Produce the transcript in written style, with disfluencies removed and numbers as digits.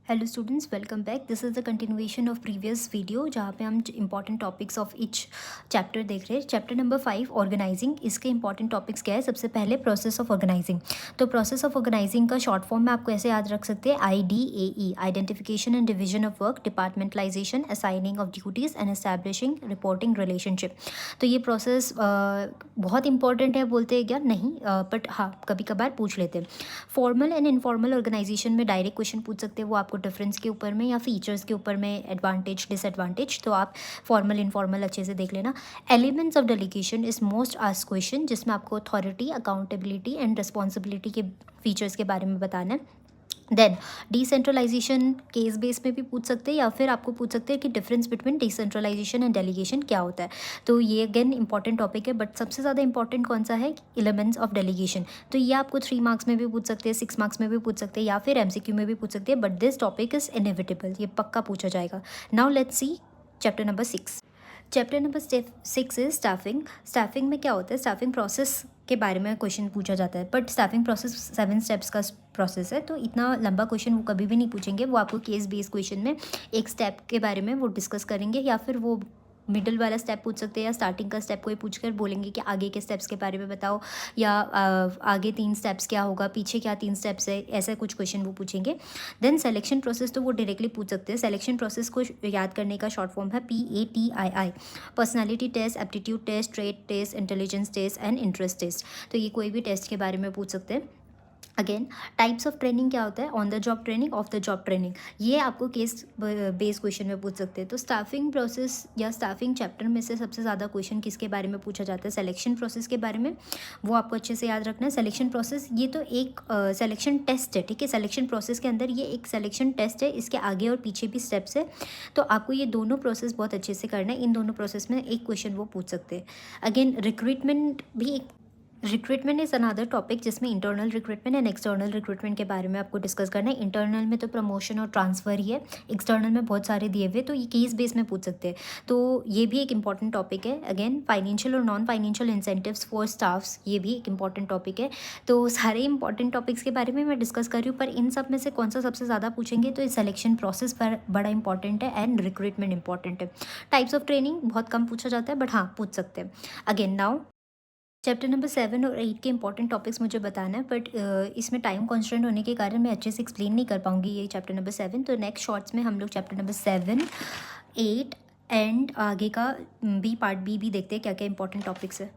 Hello students, welcome back. This is the continuation of previous video जहाँ पे हम important topics of each chapter देख रहे हैं। Chapter number 5 organizing. इसके इंपॉर्टेंट टॉपिक्स क्या है? सबसे पहले प्रोसेस ऑफ ऑर्गेनाइजिंग। तो प्रोसेस ऑफ ऑर्गेनाइजिंग का शॉर्ट फॉर्म में आपको ऐसे याद रख सकते हैं, IDAE, identification and division of work, departmentalization, assigning of duties and establishing reporting relationship. तो ये प्रोसेस बहुत इंपॉर्टेंट है बोलते हैं क्या? नहीं, बट हाँ कभी कभार पूछ लेते हैं। फॉर्मल एंड इनफॉर्मल ऑर्गेनाइजेशन में डायरेक्ट क्वेश्चन पूछ सकते हैं, वो आपको डिफरेंस के ऊपर में या फीचर्स के ऊपर में, एडवांटेज डिसएडवांटेज। तो आप फॉर्मल इनफॉर्मल अच्छे से देख लेना। Elements of delegation is most asked question, जिसमें आपको अथॉरिटी, अकाउंटेबिलिटी एंड रिस्पॉन्सिबिलिटी के फीचर्स के बारे में बताना है। देन डिसेंट्रलाइजेशन केस बेस में भी पूछ सकते हैं, या फिर आपको पूछ सकते हैं कि difference between decentralization and delegation क्या होता है। तो ये अगेन इंपॉर्टेंट टॉपिक है, बट सबसे ज़्यादा इंपॉर्टेंट कौन सा है? Elements of delegation. तो ये आपको 3 मार्क्स में भी पूछ सकते हैं, 6 मार्क्स में भी पूछ सकते हैं, या फिर MCQ में भी पूछ सकते हैं। But this topic is inevitable, ये पक्का पूछा जाएगा। Now let's see chapter number 6। Chapter number 6 is staffing. Staffing में क्या होता है? स्टाफिंग प्रोसेस के बारे में क्वेश्चन पूछा जाता है, बट स्टाफिंग प्रोसेस 7 स्टेप्स का प्रोसेस है, तो इतना लंबा क्वेश्चन वो कभी भी नहीं पूछेंगे। वो आपको केस बेस्ड क्वेश्चन में एक स्टेप के बारे में वो डिस्कस करेंगे, या फिर वो मिडिल वाला स्टेप पूछ सकते हैं, या स्टार्टिंग का स्टेप कोई पूछ कर बोलेंगे कि आगे के स्टेप्स के बारे में बताओ, या आगे 3 स्टेप्स क्या होगा, पीछे क्या 3 स्टेप्स है, ऐसा कुछ क्वेश्चन वो पूछेंगे। देन सिलेक्शन प्रोसेस तो वो डायरेक्टली पूछ सकते हैं। सिलेक्शन प्रोसेस को याद करने का शॉर्ट फॉर्म है PATII। Personality test, aptitude test, trade test, intelligence test and interest test. तो ये कोई भी टेस्ट के बारे में पूछ सकते हैं। अगेन टाइप्स ऑफ ट्रेनिंग क्या होता है? On the job training, of the job training. ये आपको केस बेस्ड क्वेश्चन में पूछ सकते हैं। तो स्टाफिंग प्रोसेस या स्टाफिंग चैप्टर में से सबसे ज़्यादा क्वेश्चन किसके बारे में पूछा जाता है? सिलेक्शन प्रोसेस के बारे में। वो आपको अच्छे से याद रखना है। सिलेक्शन प्रोसेस ये तो एक सिलेक्शन टेस्ट है, ठीक है। सिलेक्शन प्रोसेस के अंदर ये एक सिलेक्शन टेस्ट है, इसके आगे और पीछे भी स्टेप्स है। तो आपको ये दोनों प्रोसेस बहुत अच्छे से करना है। इन दोनों प्रोसेस में एक क्वेश्चन वो पूछ सकते हैं। अगेन रिक्रूटमेंट भी एक, रिक्रूटमेंट इज़ अनदर टॉपिक जिसमें internal recruitment and external recruitment के बारे में आपको डिस्कस करना है। इंटरनल में तो प्रमोशन और ट्रांसफ़र ही है, एक्सटर्नल में बहुत सारे दिए हुए, तो ये केस बेस में पूछ सकते हैं। तो ये भी एक इंपॉर्टेंट टॉपिक है। अगेन फाइनेंशियल और non financial incentives for staffs, ये भी एक इंपॉर्टेंट टॉपिक है। तो सारे इंपॉर्टेंट टॉपिक्स के बारे में मैं डिस्कस कर रही हूँ, पर इन सब में से कौन सा सबसे ज़्यादा पूछेंगे? तो सिलेक्शन प्रोसेस पर बड़ा इंपॉर्टेंट है एंड रिक्रूटमेंट इंपॉर्टेंट है। टाइप्स ऑफ ट्रेनिंग बहुत कम पूछा जाता है, बट हाँ पूछ सकते हैं। अगेन नाउ चैप्टर नंबर 7 और 8 के इंपॉर्टेंट टॉपिक्स मुझे बताना है, बट इसमें टाइम कॉन्स्टेंट होने के कारण मैं अच्छे से एक्सप्लेन नहीं कर पाऊँगी ये चैप्टर नंबर 7। तो नेक्स्ट शॉर्ट्स में हम लोग चैप्टर नंबर 7, 8 एंड आगे का B पार्ट B भी देखते हैं क्या क्या इंपॉर्टेंट टॉपिक्स है।